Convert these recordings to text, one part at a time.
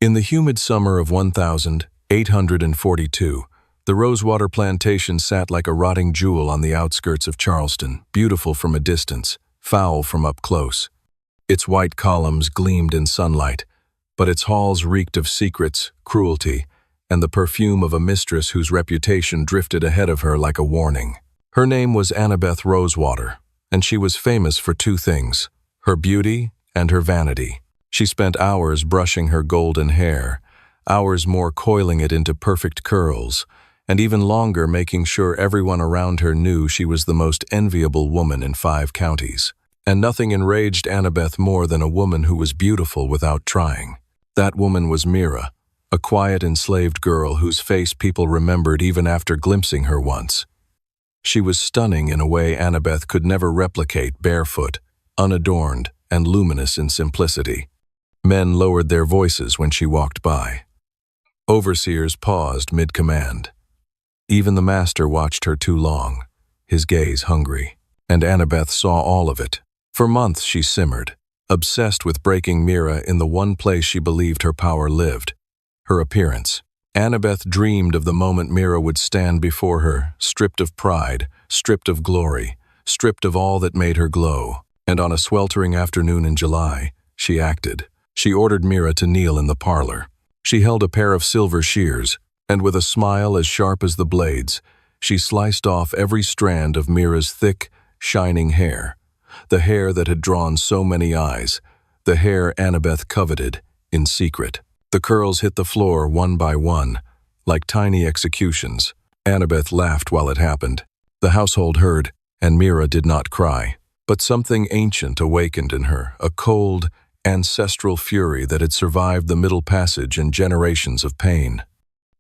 In the humid summer of 1842, the Rosewater Plantation sat like a rotting jewel on the outskirts of Charleston, beautiful from a distance, foul from up close. Its white columns gleamed in sunlight, but its halls reeked of secrets, cruelty, and the perfume of a mistress whose reputation drifted ahead of her like a warning. Her name was Annabeth Rosewater, and she was famous for two things: her beauty and her vanity. She spent hours brushing her golden hair, hours more coiling it into perfect curls, and even longer making sure everyone around her knew she was the most enviable woman in 5 counties. And nothing enraged Annabeth more than a woman who was beautiful without trying. That woman was Mira, a quiet, enslaved girl whose face people remembered even after glimpsing her once. She was stunning in a way Annabeth could never replicate, barefoot, unadorned, and luminous in simplicity. Men lowered their voices when she walked by. Overseers paused mid-command. Even the master watched her too long, his gaze hungry, and Annabeth saw all of it. For months she simmered, obsessed with breaking Mira in the one place she believed her power lived: her appearance. Annabeth dreamed of the moment Mira would stand before her, stripped of pride, stripped of glory, stripped of all that made her glow. And on a sweltering afternoon in July, she acted. She ordered Mira to kneel in the parlor. She held a pair of silver shears, and with a smile as sharp as the blades, she sliced off every strand of Mira's thick, shining hair. The hair that had drawn so many eyes, the hair Annabeth coveted, in secret. The curls hit the floor one by one, like tiny executions. Annabeth laughed while it happened. The household heard, and Mira did not cry. But something ancient awakened in her, a cold, ancestral fury that had survived the Middle Passage and generations of pain.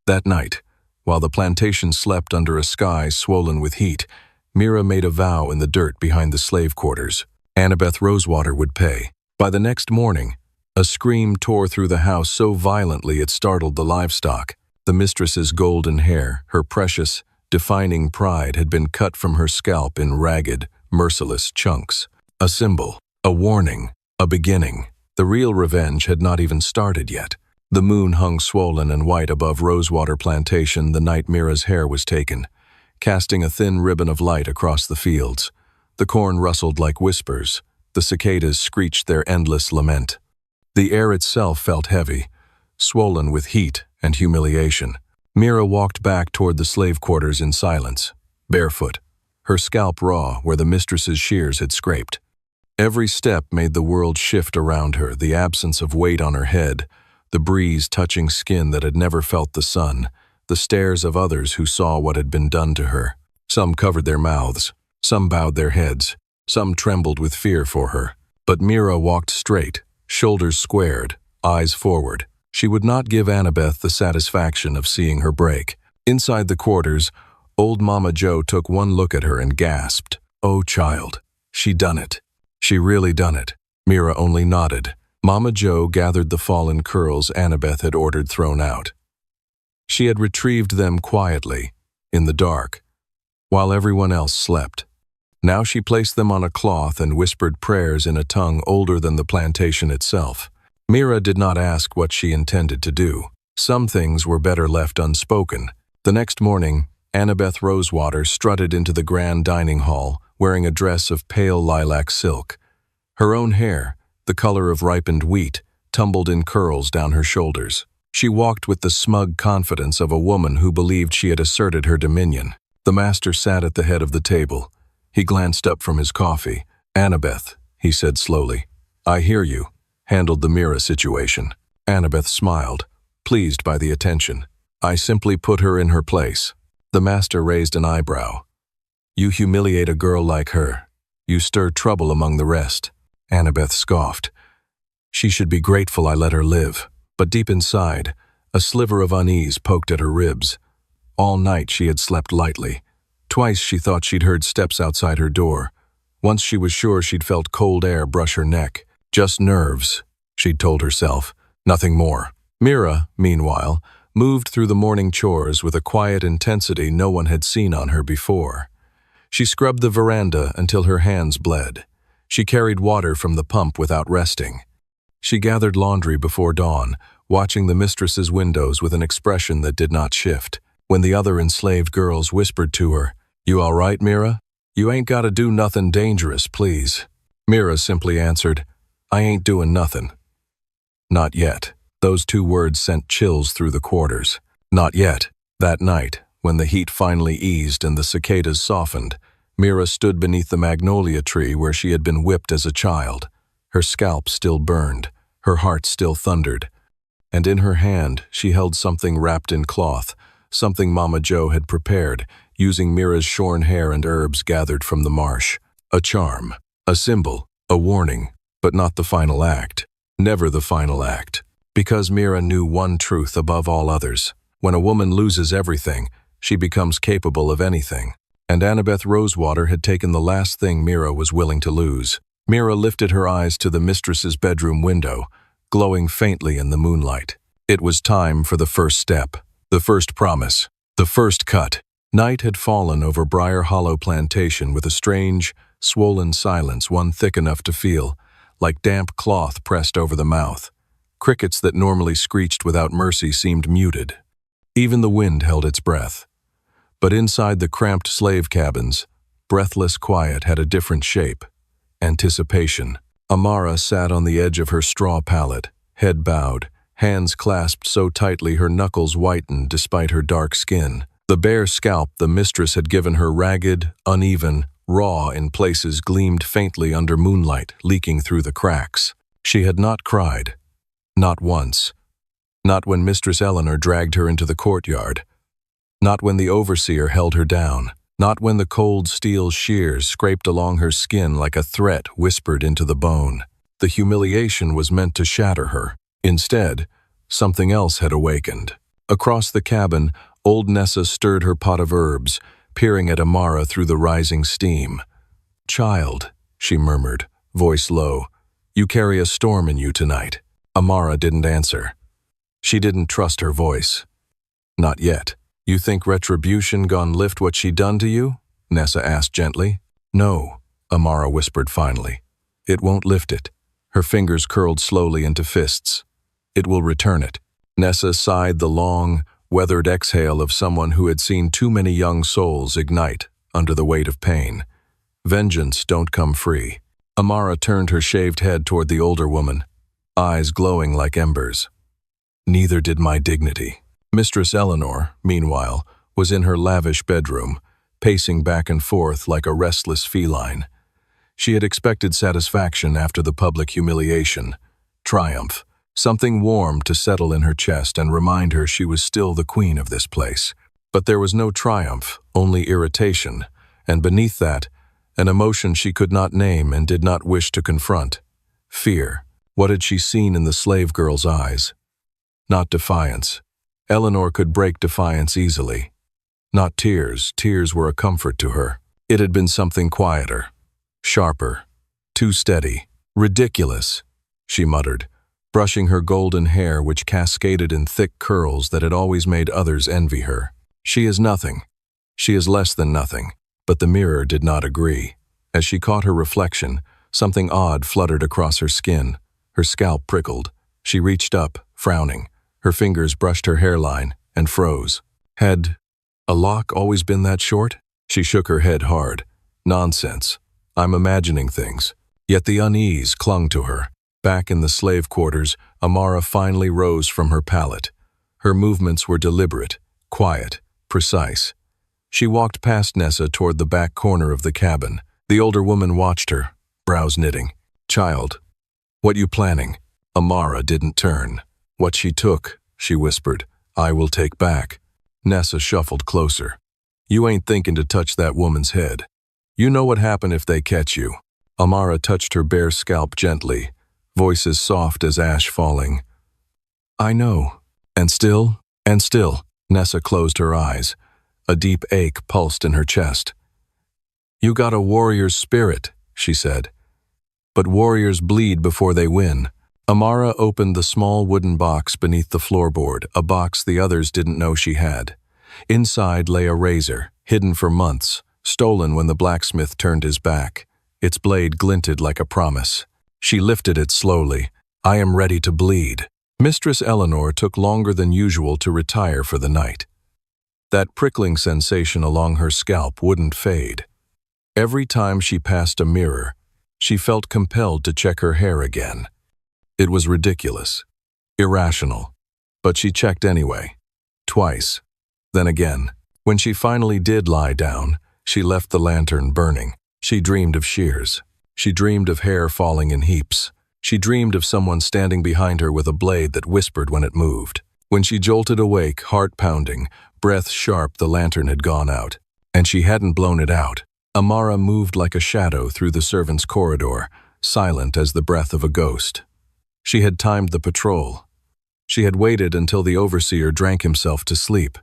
That night, while the plantation slept under a sky swollen with heat, Mira made a vow in the dirt behind the slave quarters. Annabeth Rosewater would pay. By the next morning, a scream tore through the house so violently it startled the livestock. The mistress's golden hair, her precious, defining pride, had been cut from her scalp in ragged, merciless chunks. A symbol, a warning, a beginning. The real revenge had not even started yet. The moon hung swollen and white above Rosewater Plantation the night Mira's hair was taken, casting a thin ribbon of light across the fields. The corn rustled like whispers. The cicadas screeched their endless lament. The air itself felt heavy, swollen with heat and humiliation. Mira walked back toward the slave quarters in silence, barefoot, her scalp raw where the mistress's shears had scraped. Every step made the world shift around her, the absence of weight on her head, the breeze touching skin that had never felt the sun, the stares of others who saw what had been done to her. Some covered their mouths, some bowed their heads, some trembled with fear for her. But Mira walked straight, shoulders squared, eyes forward. She would not give Annabeth the satisfaction of seeing her break. Inside the quarters, old Mama Joe took one look at her and gasped. "Oh, child, she done it. She really done it." Mira only nodded. Mama Joe gathered the fallen curls Annabeth had ordered thrown out. She had retrieved them quietly, in the dark, while everyone else slept. Now she placed them on a cloth and whispered prayers in a tongue older than the plantation itself. Mira did not ask what she intended to do. Some things were better left unspoken. The next morning, Annabeth Rosewater strutted into the grand dining hall, wearing a dress of pale lilac silk. Her own hair, the color of ripened wheat, tumbled in curls down her shoulders. She walked with the smug confidence of a woman who believed she had asserted her dominion. The master sat at the head of the table. He glanced up from his coffee. "Annabeth," he said slowly, "I hear you," handled the Mira situation. Annabeth smiled, pleased by the attention. "I simply put her in her place." The master raised an eyebrow. "You humiliate a girl like her. You stir trouble among the rest." Annabeth scoffed. She should be grateful I let her live. But deep inside, a sliver of unease poked at her ribs. All night she had slept lightly. Twice she thought she'd heard steps outside her door. Once she was sure she'd felt cold air brush her neck. Just nerves, she'd told herself. Nothing more. Mira, meanwhile, moved through the morning chores with a quiet intensity no one had seen on her before. She scrubbed the veranda until her hands bled. She carried water from the pump without resting. She gathered laundry before dawn, watching the mistress's windows with an expression that did not shift. When the other enslaved girls whispered to her, "You all right, Mira? You ain't gotta do nothing dangerous, please." Mira simply answered, "I ain't doing nothing." Not yet. Those two words sent chills through the quarters. Not yet. That night, when the heat finally eased and the cicadas softened, Mira stood beneath the magnolia tree where she had been whipped as a child. Her scalp still burned, her heart still thundered, and in her hand she held something wrapped in cloth, something Mama Joe had prepared, using Mira's shorn hair and herbs gathered from the marsh. A charm, a symbol, a warning, but not the final act. Never the final act. Because Mira knew one truth above all others. When a woman loses everything, she becomes capable of anything. And Annabeth Rosewater had taken the last thing Mira was willing to lose. Mira lifted her eyes to the mistress's bedroom window, glowing faintly in the moonlight. It was time for the first step, the first promise, the first cut. Night had fallen over Briar Hollow Plantation with a strange, swollen silence, one thick enough to feel, like damp cloth pressed over the mouth. Crickets that normally screeched without mercy seemed muted. Even the wind held its breath. But inside the cramped slave cabins, breathless quiet had a different shape. Anticipation. Amara sat on the edge of her straw pallet, head bowed, hands clasped so tightly her knuckles whitened despite her dark skin. The bare scalp the mistress had given her ragged, uneven, raw in places gleamed faintly under moonlight, leaking through the cracks. She had not cried. Not once. Not when Mistress Eleanor dragged her into the courtyard. Not when the overseer held her down. Not when the cold steel shears scraped along her skin like a threat whispered into the bone. The humiliation was meant to shatter her. Instead, something else had awakened. Across the cabin, old Nessa stirred her pot of herbs, peering at Amara through the rising steam. "Child," she murmured, voice low, "you carry a storm in you tonight." Amara didn't answer. She didn't trust her voice. Not yet. "You think retribution gone lift what she done to you?" Nessa asked gently. "No," Amara whispered finally. "It won't lift it." Her fingers curled slowly into fists. "It will return it." Nessa sighed the long, weathered exhale of someone who had seen too many young souls ignite under the weight of pain. Vengeance don't come free. Amara turned her shaved head toward the older woman, eyes glowing like embers. "Neither did my dignity." Mistress Eleanor, meanwhile, was in her lavish bedroom, pacing back and forth like a restless feline. She had expected satisfaction after the public humiliation, triumph, something warm to settle in her chest and remind her she was still the queen of this place. But there was no triumph, only irritation, and beneath that, an emotion she could not name and did not wish to confront. Fear. What had she seen in the slave girl's eyes? Not defiance. Eleanor could break defiance easily. Not tears. Tears were a comfort to her. It had been something quieter, sharper, too steady. "Ridiculous," she muttered, brushing her golden hair which cascaded in thick curls that had always made others envy her. "She is nothing. She is less than nothing." But the mirror did not agree. As she caught her reflection, something odd fluttered across her skin. Her scalp prickled. She reached up, frowning. Her fingers brushed her hairline and froze. Had a lock always been that short? She shook her head hard. "Nonsense. I'm imagining things." Yet the unease clung to her. Back in the slave quarters, Amara finally rose from her pallet. Her movements were deliberate, quiet, precise. She walked past Nessa toward the back corner of the cabin. The older woman watched her, brows knitting. "Child, what you planning?" Amara didn't turn. "What she took," she whispered, "I will take back." Nessa shuffled closer. "You ain't thinking to touch that woman's head. You know what happen if they catch you." Amara touched her bare scalp gently, voice as soft as ash falling. "I know." And still, Nessa closed her eyes. A deep ache pulsed in her chest. "You got a warrior's spirit," she said. "But warriors bleed before they win." Amara opened the small wooden box beneath the floorboard, a box the others didn't know she had. Inside lay a razor, hidden for months, stolen when the blacksmith turned his back. Its blade glinted like a promise. She lifted it slowly. "I am ready to bleed." Mistress Eleanor took longer than usual to retire for the night. That prickling sensation along her scalp wouldn't fade. Every time she passed a mirror, she felt compelled to check her hair again. It was ridiculous, irrational, but she checked anyway. Twice. Then again. When she finally did lie down, she left the lantern burning. She dreamed of shears. She dreamed of hair falling in heaps. She dreamed of someone standing behind her with a blade that whispered when it moved. When she jolted awake, heart pounding, breath sharp, the lantern had gone out. And she hadn't blown it out. Amara moved like a shadow through the servants' corridor, silent as the breath of a ghost. She had timed the patrol. She had waited until the overseer drank himself to sleep.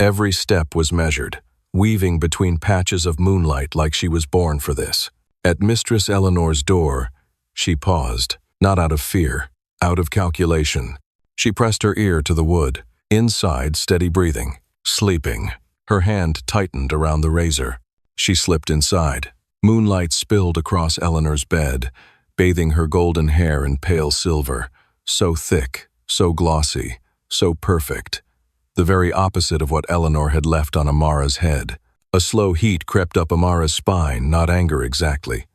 Every step was measured, weaving between patches of moonlight like she was born for this. At Mistress Eleanor's door, she paused, not out of fear, out of calculation. She pressed her ear to the wood. Inside, steady breathing, sleeping. Her hand tightened around the razor. She slipped inside. Moonlight spilled across Eleanor's bed, bathing her golden hair in pale silver, so thick, so glossy, so perfect. The very opposite of what Eleanor had left on Amara's head. A slow heat crept up Amara's spine, not anger exactly.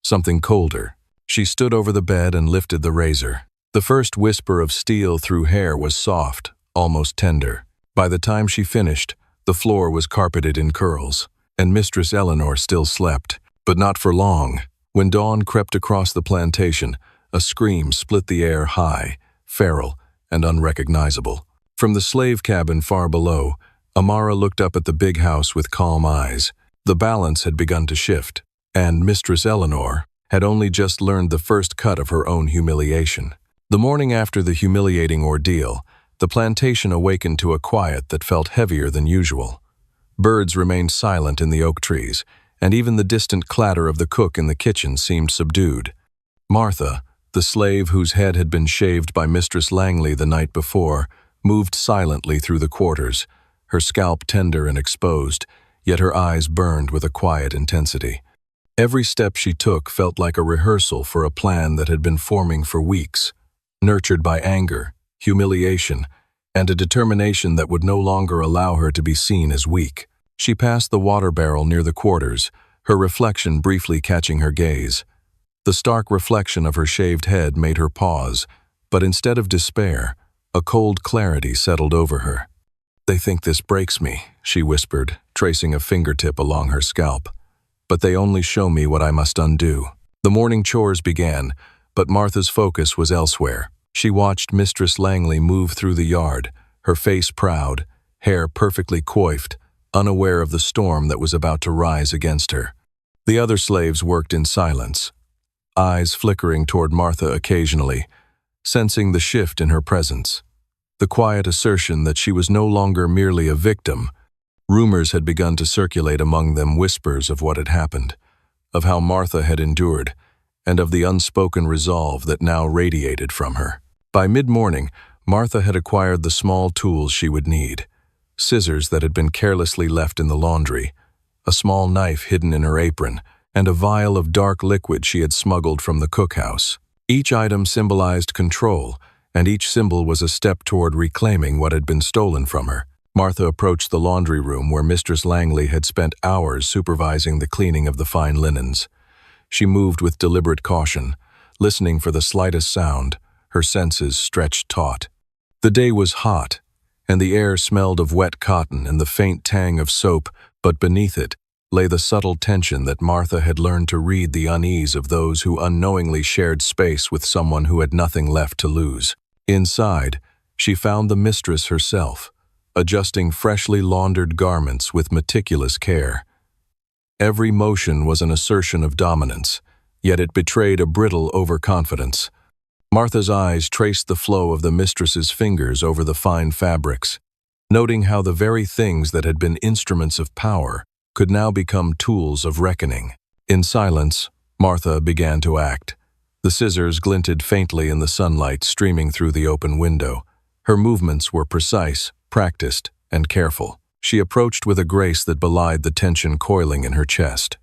Something colder. She stood over the bed and lifted the razor. The first whisper of steel through hair was soft, almost tender. By the time she finished, the floor was carpeted in curls, and Mistress Eleanor still slept. But not for long. When dawn crept across the plantation, a scream split the air high, feral, and unrecognizable. From the slave cabin far below, Amara looked up at the big house with calm eyes. The balance had begun to shift, and Mistress Eleanor had only just learned the first cut of her own humiliation. The morning after the humiliating ordeal, the plantation awakened to a quiet that felt heavier than usual. Birds remained silent in the oak trees, and even the distant clatter of the cook in the kitchen seemed subdued. Martha, the slave whose head had been shaved by Mistress Langley the night before, moved silently through the quarters, her scalp tender and exposed, yet her eyes burned with a quiet intensity. Every step she took felt like a rehearsal for a plan that had been forming for weeks, nurtured by anger, humiliation, and a determination that would no longer allow her to be seen as weak. She passed the water barrel near the quarters, her reflection briefly catching her gaze. The stark reflection of her shaved head made her pause, but instead of despair, a cold clarity settled over her. "They think this breaks me," she whispered, tracing a fingertip along her scalp. "But they only show me what I must undo." The morning chores began, but Martha's focus was elsewhere. She watched Mistress Langley move through the yard, her face proud, hair perfectly coiffed, unaware of the storm that was about to rise against her. The other slaves worked in silence, eyes flickering toward Martha occasionally, sensing the shift in her presence. The quiet assertion that she was no longer merely a victim. Rumors had begun to circulate among them, whispers of what had happened, of how Martha had endured, and of the unspoken resolve that now radiated from her. By mid-morning, Martha had acquired the small tools she would need. Scissors that had been carelessly left in the laundry, a small knife hidden in her apron, and a vial of dark liquid she had smuggled from the cookhouse. Each item symbolized control, and each symbol was a step toward reclaiming what had been stolen from her. Martha approached the laundry room where Mistress Langley had spent hours supervising the cleaning of the fine linens. She moved with deliberate caution, listening for the slightest sound, her senses stretched taut. The day was hot, and the air smelled of wet cotton and the faint tang of soap, but beneath it lay the subtle tension that Martha had learned to read the unease of those who unknowingly shared space with someone who had nothing left to lose. Inside, she found the mistress herself, adjusting freshly laundered garments with meticulous care. Every motion was an assertion of dominance, yet it betrayed a brittle overconfidence. Martha's eyes traced the flow of the mistress's fingers over the fine fabrics, noting how the very things that had been instruments of power could now become tools of reckoning. In silence, Martha began to act. The scissors glinted faintly in the sunlight streaming through the open window. Her movements were precise, practiced, and careful. She approached with a grace that belied the tension coiling in her chest.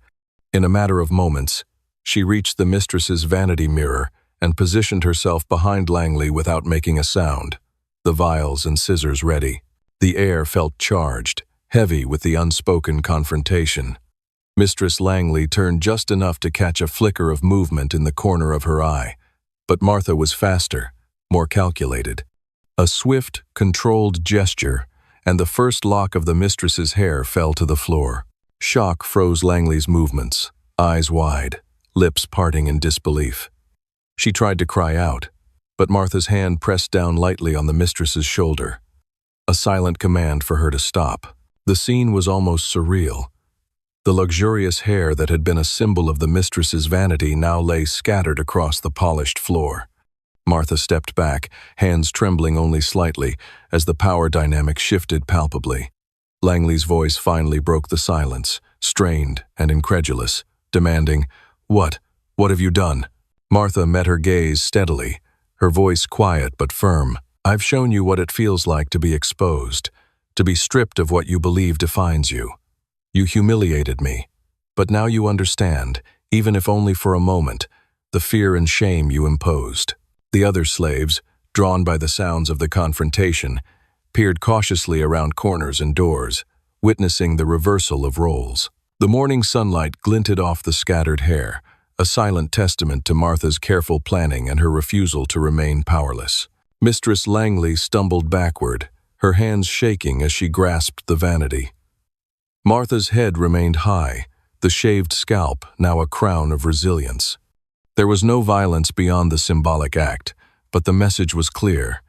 In a matter of moments, she reached the mistress's vanity mirror and positioned herself behind Langley without making a sound, the vials and scissors ready. The air felt charged, heavy with the unspoken confrontation. Mistress Langley turned just enough to catch a flicker of movement in the corner of her eye, but Martha was faster, more calculated. A swift, controlled gesture, and the first lock of the mistress's hair fell to the floor. Shock froze Langley's movements, eyes wide, lips parting in disbelief. She tried to cry out, but Martha's hand pressed down lightly on the mistress's shoulder, a silent command for her to stop. The scene was almost surreal. The luxurious hair that had been a symbol of the mistress's vanity now lay scattered across the polished floor. Martha stepped back, hands trembling only slightly, as the power dynamic shifted palpably. Langley's voice finally broke the silence, strained and incredulous, demanding, "What? What have you done?" Martha met her gaze steadily, her voice quiet but firm. "I've shown you what it feels like to be exposed, to be stripped of what you believe defines you. You humiliated me, but now you understand, even if only for a moment, the fear and shame you imposed." The other slaves, drawn by the sounds of the confrontation, peered cautiously around corners and doors, witnessing the reversal of roles. The morning sunlight glinted off the scattered hair, a silent testament to Martha's careful planning and her refusal to remain powerless. Mistress Langley stumbled backward, her hands shaking as she grasped the vanity. Martha's head remained high, the shaved scalp now a crown of resilience. There was no violence beyond the symbolic act, but the message was clear.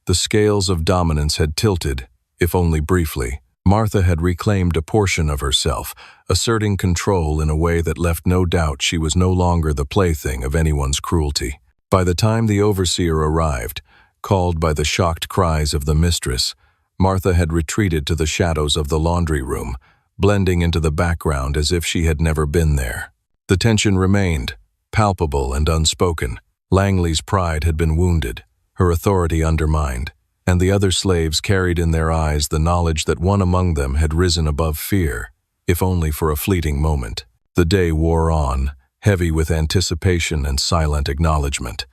The scales of dominance had tilted, if only briefly. Martha had reclaimed a portion of herself, asserting control in a way that left no doubt she was no longer the plaything of anyone's cruelty. By the time the overseer arrived, called by the shocked cries of the mistress, Martha had retreated to the shadows of the laundry room, blending into the background as if she had never been there. The tension remained, palpable and unspoken. Langley's pride had been wounded, her authority undermined, and the other slaves carried in their eyes the knowledge that one among them had risen above fear, if only for a fleeting moment. The day wore on, heavy with anticipation and silent acknowledgement.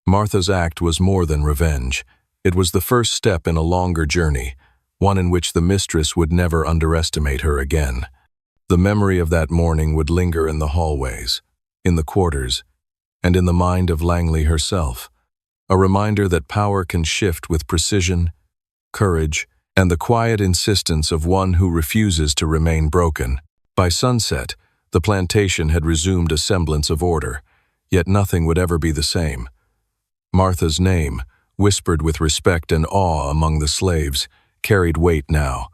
Martha's act was more than revenge. It was the first step in a longer journey, one in which the mistress would never underestimate her again. The memory of that morning would linger in the hallways, in the quarters, and in the mind of Langley herself, a reminder that power can shift with precision, courage, and the quiet insistence of one who refuses to remain broken. By sunset, the plantation had resumed a semblance of order, yet nothing would ever be the same. Martha's name, whispered with respect and awe among the slaves, carried weight now.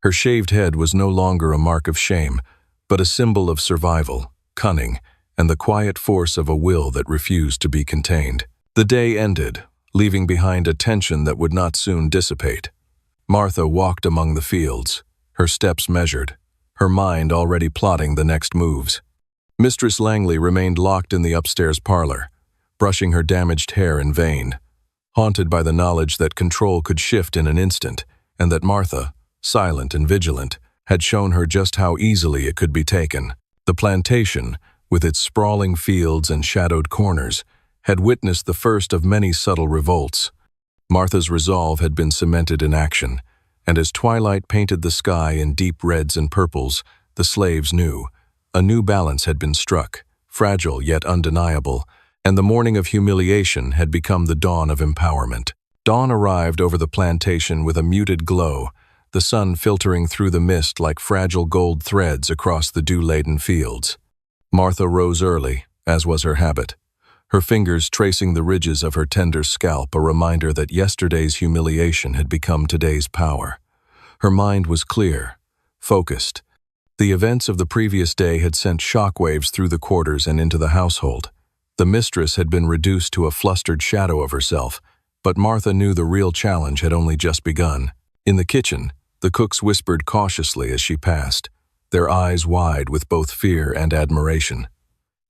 Her shaved head was no longer a mark of shame, but a symbol of survival, cunning, and the quiet force of a will that refused to be contained. The day ended, leaving behind a tension that would not soon dissipate. Martha walked among the fields, her steps measured, her mind already plotting the next moves. Mistress Langley remained locked in the upstairs parlor, brushing her damaged hair in vain, haunted by the knowledge that control could shift in an instant, and that Martha, silent and vigilant, had shown her just how easily it could be taken. The plantation, with its sprawling fields and shadowed corners, had witnessed the first of many subtle revolts. Martha's resolve had been cemented in action, and as twilight painted the sky in deep reds and purples, the slaves knew a new balance had been struck, fragile yet undeniable, and the morning of humiliation had become the dawn of empowerment. Dawn arrived over the plantation with a muted glow, the sun filtering through the mist like fragile gold threads across the dew-laden fields. Martha rose early, as was her habit, her fingers tracing the ridges of her tender scalp, a reminder that yesterday's humiliation had become today's power. Her mind was clear, focused. The events of the previous day had sent shockwaves through the quarters and into the household. The mistress had been reduced to a flustered shadow of herself, but Martha knew the real challenge had only just begun. In the kitchen, the cooks whispered cautiously as she passed, their eyes wide with both fear and admiration.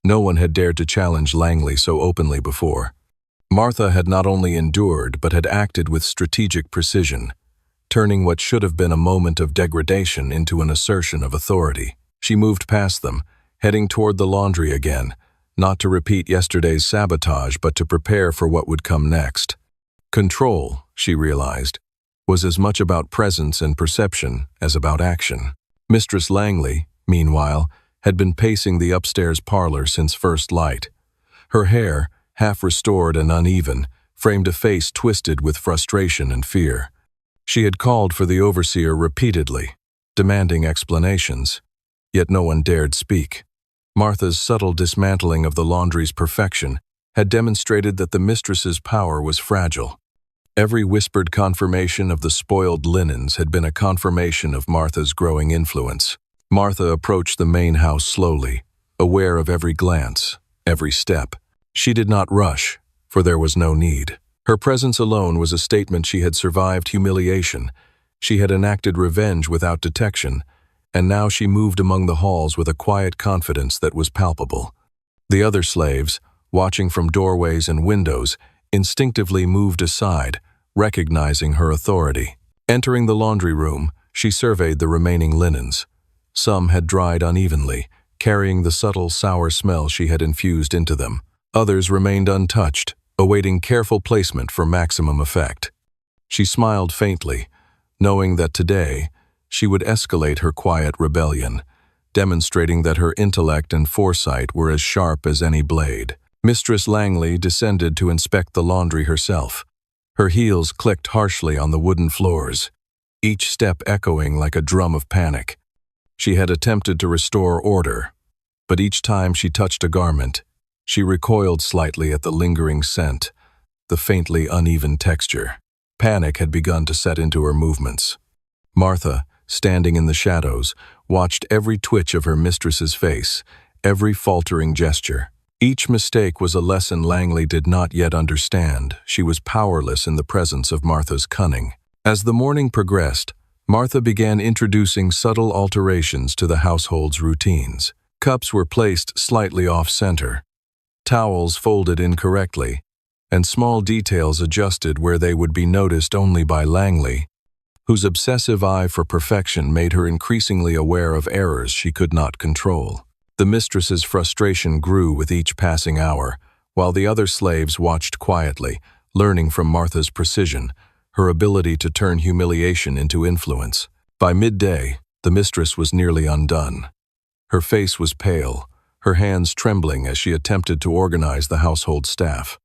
No one had dared to challenge Langley so openly before. Martha had not only endured but had acted with strategic precision, turning what should have been a moment of degradation into an assertion of authority. She moved past them, heading toward the laundry again, not to repeat yesterday's sabotage but to prepare for what would come next. Control, she realized, was as much about presence and perception as about action. Mistress Langley, meanwhile, had been pacing the upstairs parlor since first light. Her hair, half restored and uneven, framed a face twisted with frustration and fear. She had called for the overseer repeatedly, demanding explanations, yet no one dared speak. Martha's subtle dismantling of the laundry's perfection had demonstrated that the mistress's power was fragile. Every whispered confirmation of the spoiled linens had been a confirmation of Martha's growing influence. Martha approached the main house slowly, aware of every glance, every step. She did not rush, for there was no need. Her presence alone was a statement she had survived humiliation. She had enacted revenge without detection, and now she moved among the halls with a quiet confidence that was palpable. The other slaves, watching from doorways and windows, instinctively moved aside, recognizing her authority. Entering the laundry room, she surveyed the remaining linens. Some had dried unevenly, carrying the subtle sour smell she had infused into them. Others remained untouched, awaiting careful placement for maximum effect. She smiled faintly, knowing that today she would escalate her quiet rebellion, demonstrating that her intellect and foresight were as sharp as any blade. Mistress Langley descended to inspect the laundry herself. Her heels clicked harshly on the wooden floors, each step echoing like a drum of panic. She had attempted to restore order, but each time she touched a garment, she recoiled slightly at the lingering scent, the faintly uneven texture. Panic had begun to set into her movements. Martha, standing in the shadows, watched every twitch of her mistress's face, every faltering gesture. Each mistake was a lesson Langley did not yet understand. She was powerless in the presence of Martha's cunning. As the morning progressed, Martha began introducing subtle alterations to the household's routines. Cups were placed slightly off-center, towels folded incorrectly, and small details adjusted where they would be noticed only by Langley, whose obsessive eye for perfection made her increasingly aware of errors she could not control. The mistress's frustration grew with each passing hour, while the other slaves watched quietly, learning from Martha's precision, her ability to turn humiliation into influence. By midday, the mistress was nearly undone. Her face was pale, her hands trembling as she attempted to organize the household staff.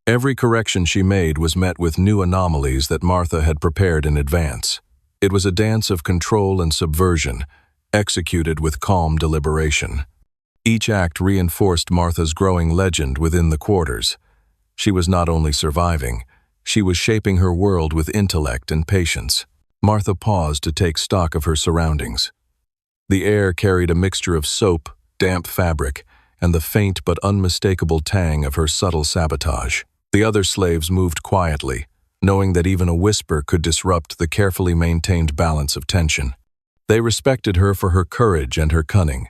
Every correction she made was met with new anomalies that Martha had prepared in advance. It was a dance of control and subversion, executed with calm deliberation. Each act reinforced Martha's growing legend within the quarters. She was not only surviving, she was shaping her world with intellect and patience. Martha paused to take stock of her surroundings. The air carried a mixture of soap, damp fabric, and the faint but unmistakable tang of her subtle sabotage. The other slaves moved quietly, knowing that even a whisper could disrupt the carefully maintained balance of tension. They respected her for her courage and her cunning,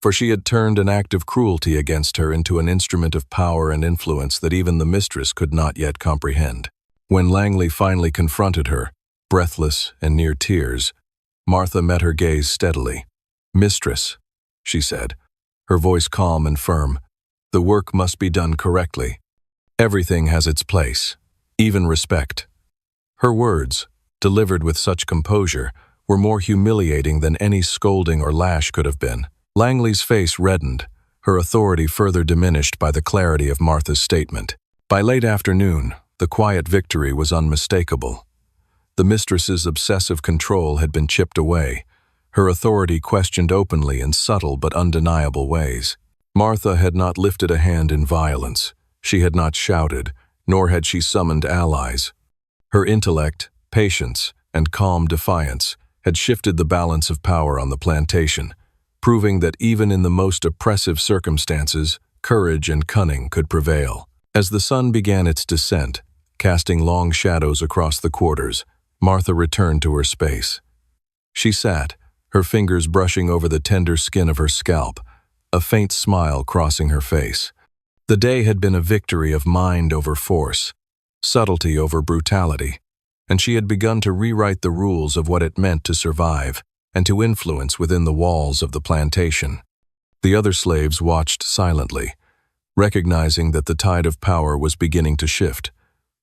for she had turned an act of cruelty against her into an instrument of power and influence that even the mistress could not yet comprehend. When Langley finally confronted her, breathless and near tears, Martha met her gaze steadily. "Mistress," she said, her voice calm and firm, "the work must be done correctly. Everything has its place, even respect." Her words, delivered with such composure, were more humiliating than any scolding or lash could have been. Langley's face reddened, her authority further diminished by the clarity of Martha's statement. By late afternoon, the quiet victory was unmistakable. The mistress's obsessive control had been chipped away, her authority questioned openly in subtle but undeniable ways. Martha had not lifted a hand in violence. She had not shouted, nor had she summoned allies. Her intellect, patience, and calm defiance had shifted the balance of power on the plantation, proving that even in the most oppressive circumstances, courage and cunning could prevail. As the sun began its descent, casting long shadows across the quarters, Martha returned to her space. She sat, her fingers brushing over the tender skin of her scalp, a faint smile crossing her face. The day had been a victory of mind over force, subtlety over brutality, and she had begun to rewrite the rules of what it meant to survive and to influence within the walls of the plantation. The other slaves watched silently, recognizing that the tide of power was beginning to shift.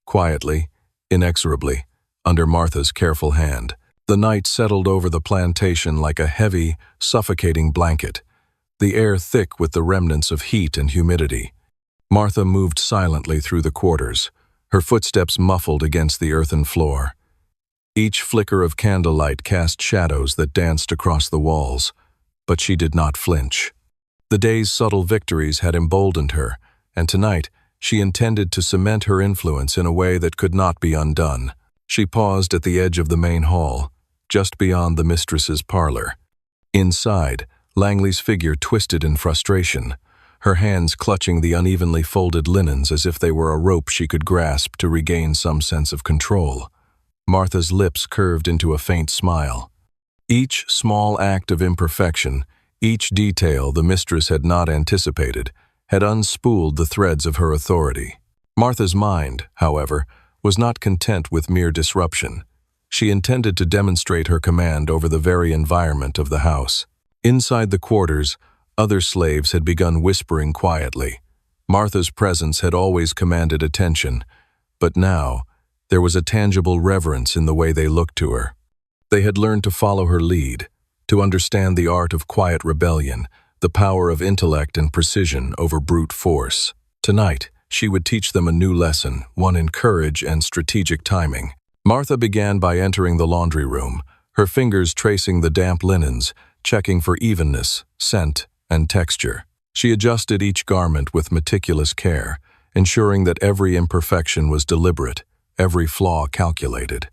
Quietly, inexorably, under Martha's careful hand, the night settled over the plantation like a heavy, suffocating blanket, the air thick with the remnants of heat and humidity. Martha moved silently through the quarters, her footsteps muffled against the earthen floor. Each flicker of candlelight cast shadows that danced across the walls, but she did not flinch. The day's subtle victories had emboldened her, and tonight she intended to cement her influence in a way that could not be undone. She paused at the edge of the main hall, just beyond the mistress's parlor. Inside, Langley's figure twisted in frustration, her hands clutching the unevenly folded linens as if they were a rope she could grasp to regain some sense of control. Martha's lips curved into a faint smile. Each small act of imperfection, each detail the mistress had not anticipated, had unspooled the threads of her authority. Martha's mind, however, was not content with mere disruption. She intended to demonstrate her command over the very environment of the house. Inside the quarters, other slaves had begun whispering quietly. Martha's presence had always commanded attention, but now there was a tangible reverence in the way they looked to her. They had learned to follow her lead, to understand the art of quiet rebellion, the power of intellect and precision over brute force. Tonight, she would teach them a new lesson, one in courage and strategic timing. Martha began by entering the laundry room, her fingers tracing the damp linens, checking for evenness, scent, and texture. She adjusted each garment with meticulous care, ensuring that every imperfection was deliberate, every flaw calculated.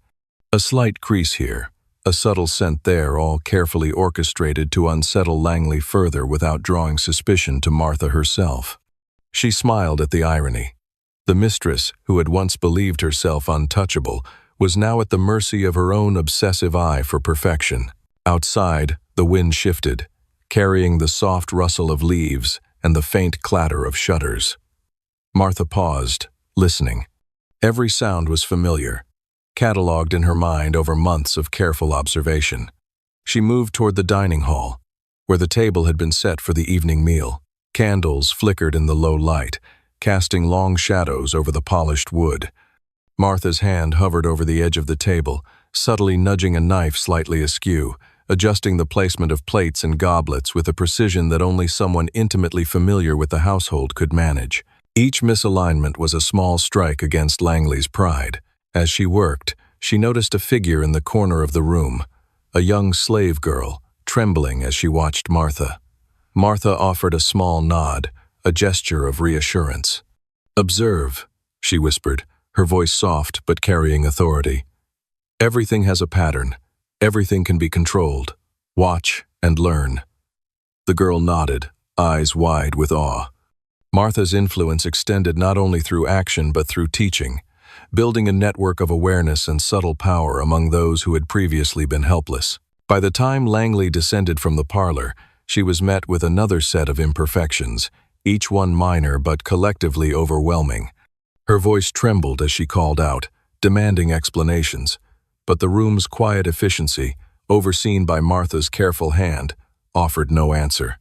A slight crease here, a subtle scent there, all carefully orchestrated to unsettle Langley further without drawing suspicion to Martha herself. She smiled at the irony. The mistress, who had once believed herself untouchable, was now at the mercy of her own obsessive eye for perfection. Outside, the wind shifted, carrying the soft rustle of leaves and the faint clatter of shutters. Martha paused, listening. Every sound was familiar, catalogued in her mind over months of careful observation. She moved toward the dining hall, where the table had been set for the evening meal. Candles flickered in the low light, casting long shadows over the polished wood. Martha's hand hovered over the edge of the table, subtly nudging a knife slightly askew, adjusting the placement of plates and goblets with a precision that only someone intimately familiar with the household could manage. Each misalignment was a small strike against Langley's pride. As she worked, she noticed a figure in the corner of the room, a young slave girl, trembling as she watched Martha. Martha offered a small nod, a gesture of reassurance. "Observe," she whispered, her voice soft but carrying authority. "Everything has a pattern. Everything can be controlled. Watch and learn." The girl nodded, eyes wide with awe. Martha's influence extended not only through action but through teaching, building a network of awareness and subtle power among those who had previously been helpless. By the time Langley descended from the parlor, she was met with another set of imperfections, each one minor but collectively overwhelming. Her voice trembled as she called out, demanding explanations, but the room's quiet efficiency, overseen by Martha's careful hand, offered no answer.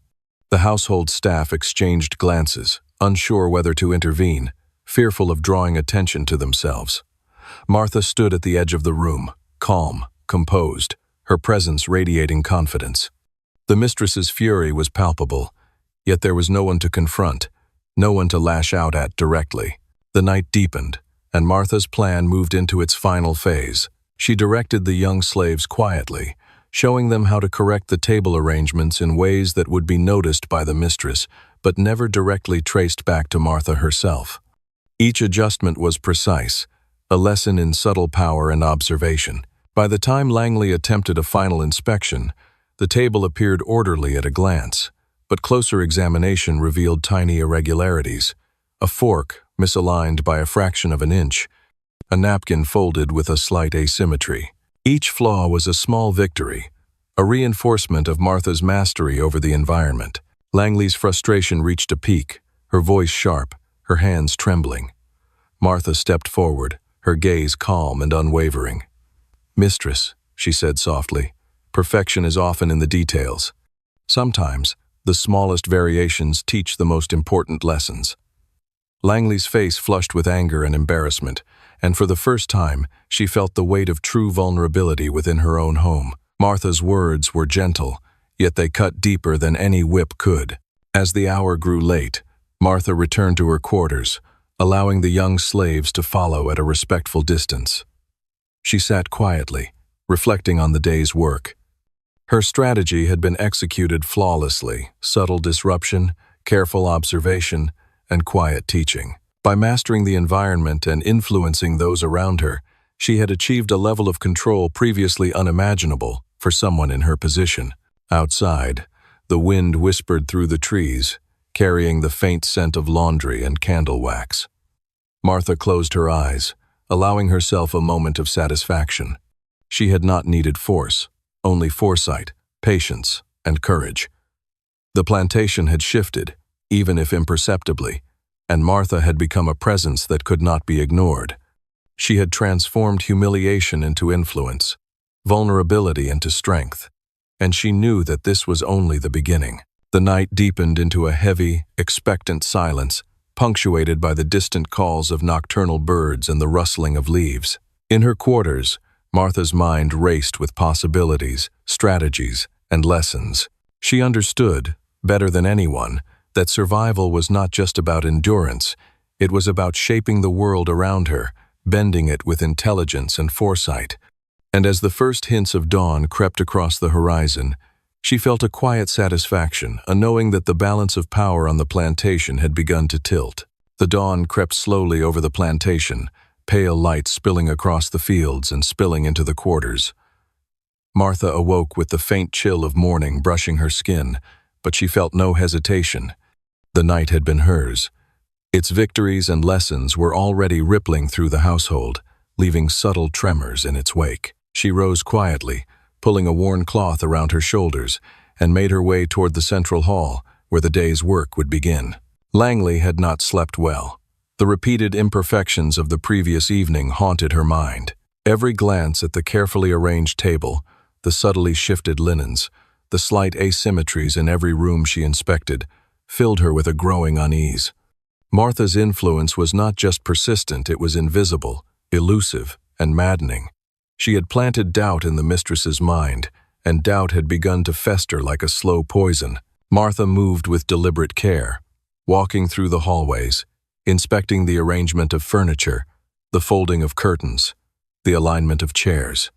The household staff exchanged glances, unsure whether to intervene, fearful of drawing attention to themselves. Martha stood at the edge of the room, calm, composed, her presence radiating confidence. The mistress's fury was palpable, yet there was no one to confront, no one to lash out at directly. The night deepened, and Martha's plan moved into its final phase. She directed the young slaves quietly, showing them how to correct the table arrangements in ways that would be noticed by the mistress, but never directly traced back to Martha herself. Each adjustment was precise, a lesson in subtle power and observation. By the time Langley attempted a final inspection, the table appeared orderly at a glance, but closer examination revealed tiny irregularities. A fork, misaligned by a fraction of an inch, a napkin folded with a slight asymmetry. Each flaw was a small victory, a reinforcement of Martha's mastery over the environment. Langley's frustration reached a peak, her voice sharp, her hands trembling. Martha stepped forward, her gaze calm and unwavering. "Mistress," she said softly, "perfection is often in the details. Sometimes, the smallest variations teach the most important lessons. Langley's face flushed with anger and embarrassment, and for the first time, she felt the weight of true vulnerability within her own home. Martha's words were gentle, yet they cut deeper than any whip could. As the hour grew late, Martha returned to her quarters, allowing the young slaves to follow at a respectful distance. She sat quietly, reflecting on the day's work. Her strategy had been executed flawlessly: subtle disruption, careful observation, and quiet teaching. By mastering the environment and influencing those around her, she had achieved a level of control previously unimaginable for someone in her position. Outside, the wind whispered through the trees, carrying the faint scent of laundry and candle wax. Martha closed her eyes, allowing herself a moment of satisfaction. She had not needed force, only foresight, patience, and courage. The plantation had shifted, even if imperceptibly, and Martha had become a presence that could not be ignored. She had transformed humiliation into influence, vulnerability into strength, and she knew that this was only the beginning. The night deepened into a heavy, expectant silence, punctuated by the distant calls of nocturnal birds and the rustling of leaves. In her quarters, Martha's mind raced with possibilities, strategies, and lessons. She understood, better than anyone, that survival was not just about endurance, it was about shaping the world around her, bending it with intelligence and foresight. And as the first hints of dawn crept across the horizon, she felt a quiet satisfaction, a knowing that the balance of power on the plantation had begun to tilt. The dawn crept slowly over the plantation, pale light spilling across the fields and spilling into the quarters. Martha awoke with the faint chill of morning brushing her skin, but she felt no hesitation. The night had been hers. Its victories and lessons were already rippling through the household, leaving subtle tremors in its wake. She rose quietly, pulling a worn cloth around her shoulders, and made her way toward the central hall, where the day's work would begin. Langley had not slept well. The repeated imperfections of the previous evening haunted her mind. Every glance at the carefully arranged table, the subtly shifted linens, the slight asymmetries in every room she inspected, filled her with a growing unease. Martha's influence was not just persistent, it was invisible, elusive, and maddening. She had planted doubt in the mistress's mind, and doubt had begun to fester like a slow poison. Martha moved with deliberate care, walking through the hallways, inspecting the arrangement of furniture, the folding of curtains, the alignment of chairs.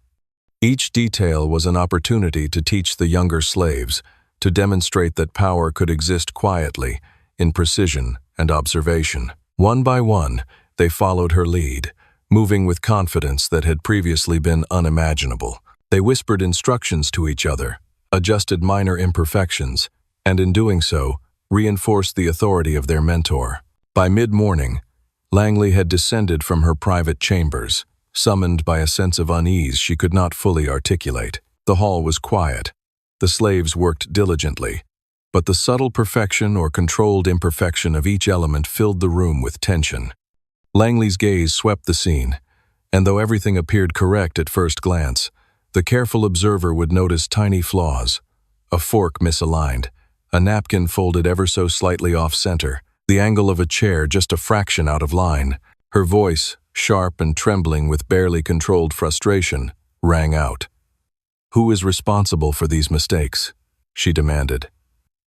Each detail was an opportunity to teach the younger slaves, to demonstrate that power could exist quietly, in precision and observation. One by one, they followed her lead, moving with confidence that had previously been unimaginable. They whispered instructions to each other, adjusted minor imperfections, and in doing so, reinforced the authority of their mentor. By mid-morning, Langley had descended from her private chambers, summoned by a sense of unease she could not fully articulate. The hall was quiet. The slaves worked diligently, but the subtle perfection or controlled imperfection of each element filled the room with tension. Langley's gaze swept the scene, and though everything appeared correct at first glance, the careful observer would notice tiny flaws: a fork misaligned, a napkin folded ever so slightly off-center, the angle of a chair just a fraction out of line. Her voice, sharp and trembling with barely controlled frustration, rang out. "Who is responsible for these mistakes?" she demanded.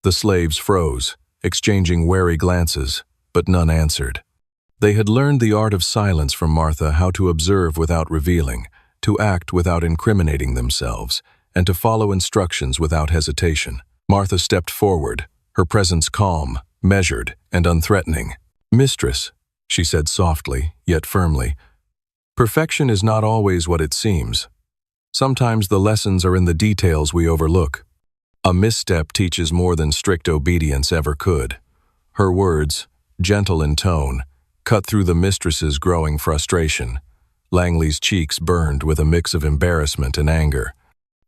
The slaves froze, exchanging wary glances, but none answered. They had learned the art of silence from Martha, how to observe without revealing, to act without incriminating themselves, and to follow instructions without hesitation. Martha stepped forward, her presence calm, measured, and unthreatening. "Mistress," she said softly, yet firmly, "perfection is not always what it seems. Sometimes the lessons are in the details we overlook. A misstep teaches more than strict obedience ever could." Her words, gentle in tone, cut through the mistress's growing frustration. Langley's cheeks burned with a mix of embarrassment and anger.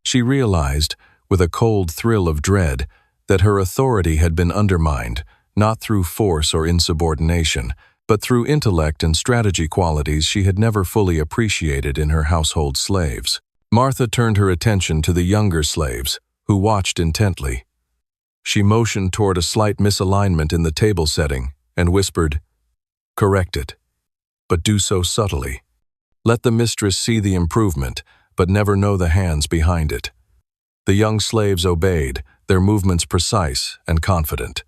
She realized, with a cold thrill of dread, that her authority had been undermined, not through force or insubordination, but through intellect and strategy qualities she had never fully appreciated in her household slaves. Martha turned her attention to the younger slaves, who watched intently. She motioned toward a slight misalignment in the table setting and whispered, Correct it, but do so subtly. Let the mistress see the improvement, but never know the hands behind it. The young slaves obeyed, their movements precise and confident.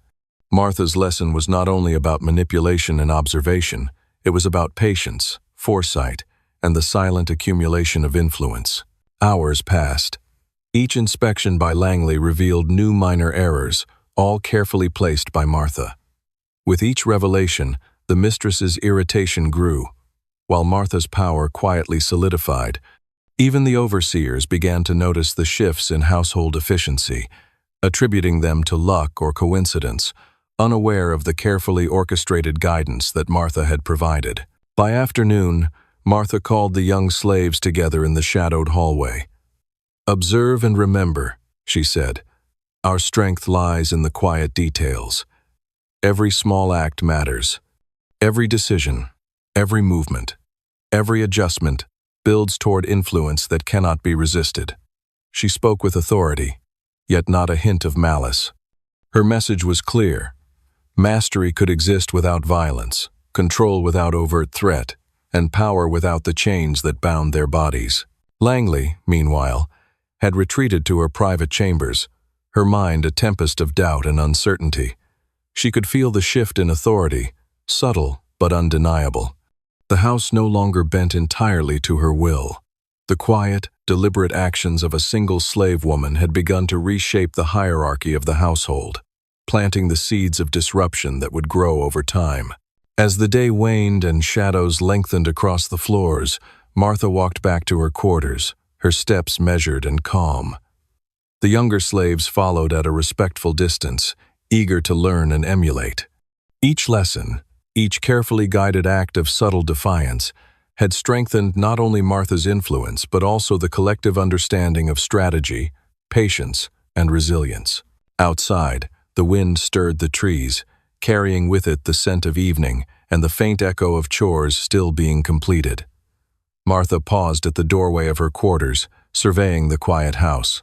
Martha's lesson was not only about manipulation and observation, it was about patience, foresight, and the silent accumulation of influence. Hours passed. Each inspection by Langley revealed new minor errors, all carefully placed by Martha. With each revelation, the mistress's irritation grew, while Martha's power quietly solidified. Even the overseers began to notice the shifts in household efficiency, attributing them to luck or coincidence, unaware of the carefully orchestrated guidance that Martha had provided. By afternoon, Martha called the young slaves together in the shadowed hallway. "Observe and remember," she said. "Our strength lies in the quiet details. Every small act matters. Every decision, every movement, every adjustment builds toward influence that cannot be resisted." She spoke with authority, yet not a hint of malice. Her message was clear. Mastery could exist without violence, control without overt threat, and power without the chains that bound their bodies. Langley, meanwhile, had retreated to her private chambers, her mind a tempest of doubt and uncertainty. She could feel the shift in authority, subtle but undeniable. The house no longer bent entirely to her will. The quiet, deliberate actions of a single slave woman had begun to reshape the hierarchy of the household, planting the seeds of disruption that would grow over time. As the day waned and shadows lengthened across the floors, Martha walked back to her quarters, her steps measured and calm. The younger slaves followed at a respectful distance, eager to learn and emulate. Each lesson, each carefully guided act of subtle defiance, had strengthened not only Martha's influence but also the collective understanding of strategy, patience, and resilience. Outside, the wind stirred the trees, carrying with it the scent of evening and the faint echo of chores still being completed. Martha paused at the doorway of her quarters, surveying the quiet house.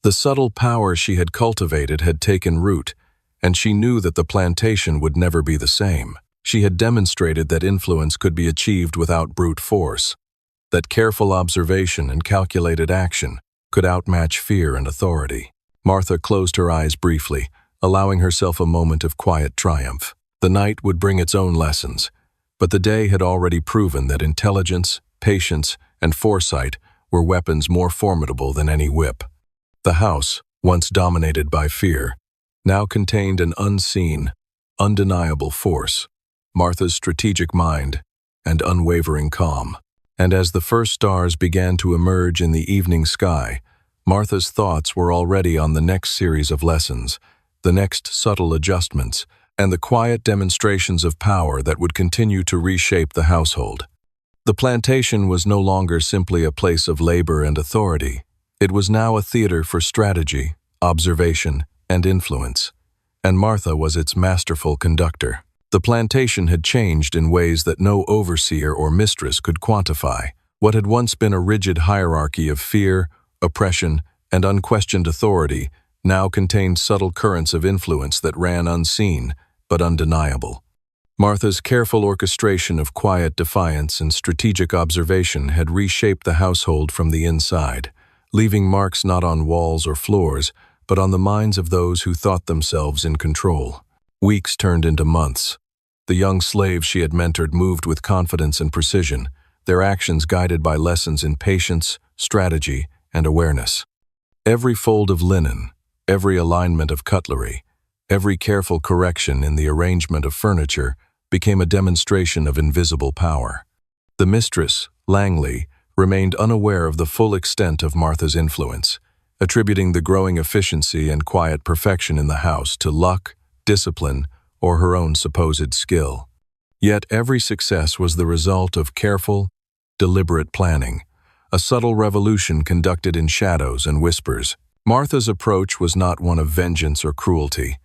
The subtle power she had cultivated had taken root, and she knew that the plantation would never be the same. She had demonstrated that influence could be achieved without brute force, that careful observation and calculated action could outmatch fear and authority. Martha closed her eyes briefly, allowing herself a moment of quiet triumph. The night would bring its own lessons, but the day had already proven that intelligence, patience, and foresight were weapons more formidable than any whip. The house, once dominated by fear, now contained an unseen, undeniable force, Martha's strategic mind and unwavering calm. And as the first stars began to emerge in the evening sky, Martha's thoughts were already on the next series of lessons, the next subtle adjustments, and the quiet demonstrations of power that would continue to reshape the household. The plantation was no longer simply a place of labor and authority. It was now a theater for strategy, observation, and influence, and Martha was its masterful conductor. The plantation had changed in ways that no overseer or mistress could quantify. What had once been a rigid hierarchy of fear, oppression, and unquestioned authority now contained subtle currents of influence that ran unseen but undeniable. Martha's careful orchestration of quiet defiance and strategic observation had reshaped the household from the inside, leaving marks not on walls or floors, but on the minds of those who thought themselves in control. Weeks turned into months. The young slaves she had mentored moved with confidence and precision, their actions guided by lessons in patience, strategy, and awareness. Every fold of linen, every alignment of cutlery, every careful correction in the arrangement of furniture became a demonstration of invisible power. The mistress, Langley, remained unaware of the full extent of Martha's influence, attributing the growing efficiency and quiet perfection in the house to luck, discipline, or her own supposed skill. Yet every success was the result of careful, deliberate planning, a subtle revolution conducted in shadows and whispers. Martha's approach was not one of vengeance or cruelty.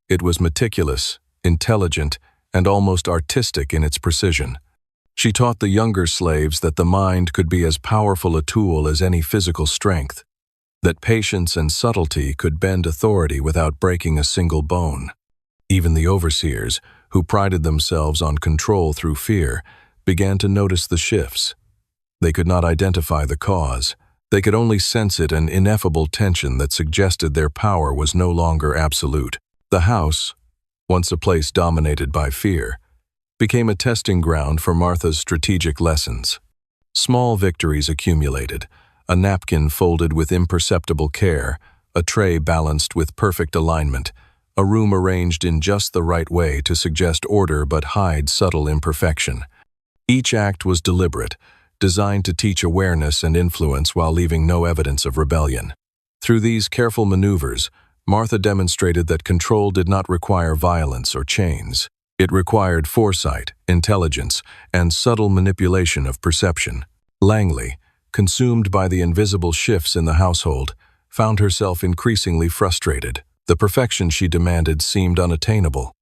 It was meticulous, intelligent, and almost artistic in its precision. She taught the younger slaves that the mind could be as powerful a tool as any physical strength, that patience and subtlety could bend authority without breaking a single bone. Even the overseers, who prided themselves on control through fear, began to notice the shifts. They could not identify the cause. They could only sense it, an ineffable tension that suggested their power was no longer absolute. The house, once a place dominated by fear, became a testing ground for Martha's strategic lessons. Small victories accumulated, a napkin folded with imperceptible care, a tray balanced with perfect alignment, a room arranged in just the right way to suggest order but hide subtle imperfection. Each act was deliberate, designed to teach awareness and influence while leaving no evidence of rebellion. Through these careful maneuvers, Martha demonstrated that control did not require violence or chains. It required foresight, intelligence, and subtle manipulation of perception. Langley, consumed by the invisible shifts in the household, found herself increasingly frustrated. The perfection she demanded seemed unattainable.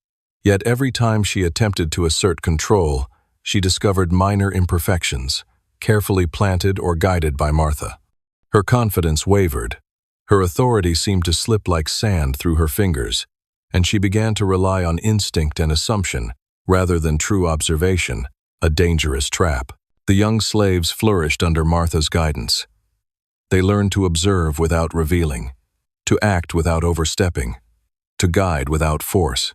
Yet every time she attempted to assert control, she discovered minor imperfections, carefully planted or guided by Martha. Her confidence wavered. Her authority seemed to slip like sand through her fingers, and she began to rely on instinct and assumption rather than true observation, a dangerous trap. The young slaves flourished under Martha's guidance. They learned to observe without revealing, to act without overstepping, to guide without force.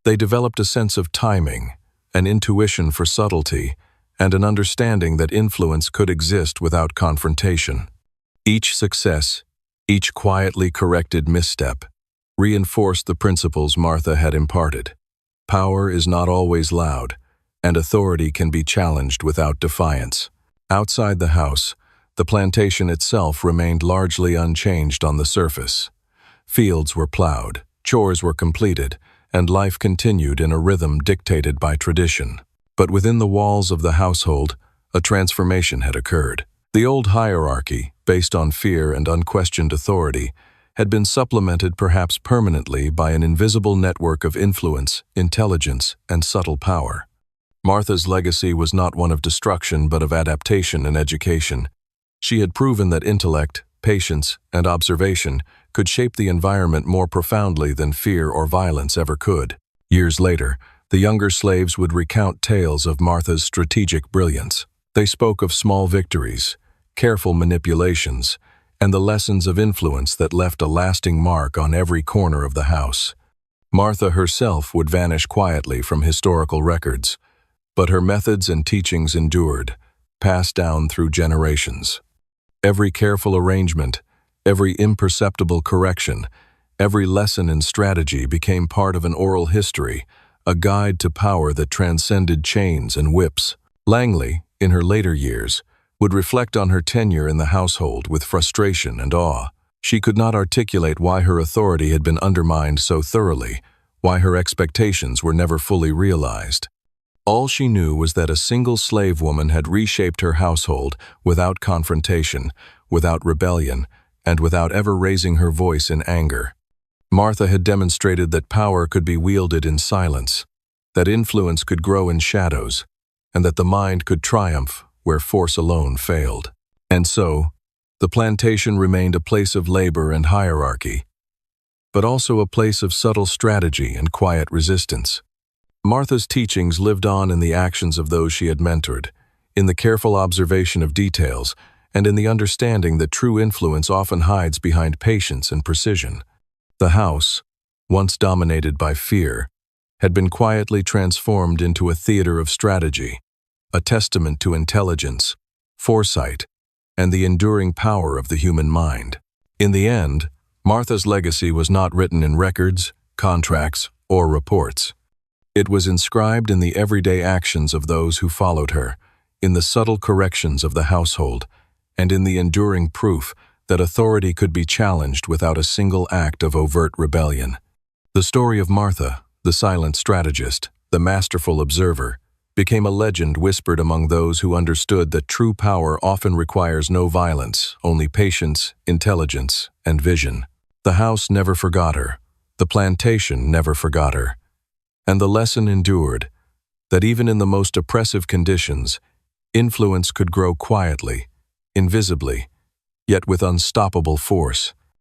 They developed a sense of timing, an intuition for subtlety, and an understanding that influence could exist without confrontation. Each success, each quietly corrected misstep, reinforced the principles Martha had imparted. Power is not always loud, and authority can be challenged without defiance. Outside the house, the plantation itself remained largely unchanged on the surface. Fields were plowed, chores were completed, and life continued in a rhythm dictated by tradition. But within the walls of the household, a transformation had occurred. The old hierarchy, based on fear and unquestioned authority, had been supplemented perhaps permanently by an invisible network of influence, intelligence, and subtle power. Martha's legacy was not one of destruction but of adaptation and education. She had proven that intellect, patience, and observation could shape the environment more profoundly than fear or violence ever could. Years later, the younger slaves would recount tales of Martha's strategic brilliance. They spoke of small victories, careful manipulations, and the lessons of influence that left a lasting mark on every corner of the house. Martha herself would vanish quietly from historical records, but her methods and teachings endured, passed down through generations. Every careful arrangement, every imperceptible correction, every lesson in strategy became part of an oral history, a guide to power that transcended chains and whips. Langley, in her later years, would reflect on her tenure in the household with frustration and awe. She could not articulate why her authority had been undermined so thoroughly, why her expectations were never fully realized. All she knew was that a single slave woman had reshaped her household without confrontation, without rebellion, and without ever raising her voice in anger. Martha had demonstrated that power could be wielded in silence, that influence could grow in shadows, and that the mind could triumph where force alone failed. And so, the plantation remained a place of labor and hierarchy, but also a place of subtle strategy and quiet resistance. Martha's teachings lived on in the actions of those she had mentored, in the careful observation of details, and in the understanding that true influence often hides behind patience and precision. The house, once dominated by fear, had been quietly transformed into a theater of strategy, a testament to intelligence, foresight, and the enduring power of the human mind. In the end, Martha's legacy was not written in records, contracts, or reports. It was inscribed in the everyday actions of those who followed her, in the subtle corrections of the household, and in the enduring proof that authority could be challenged without a single act of overt rebellion. The story of Martha, the silent strategist, the masterful observer, became a legend whispered among those who understood that true power often requires no violence, only patience, intelligence, and vision. The house never forgot her. The plantation never forgot her. And the lesson endured, that even in the most oppressive conditions, influence could grow quietly, invisibly, yet with unstoppable force.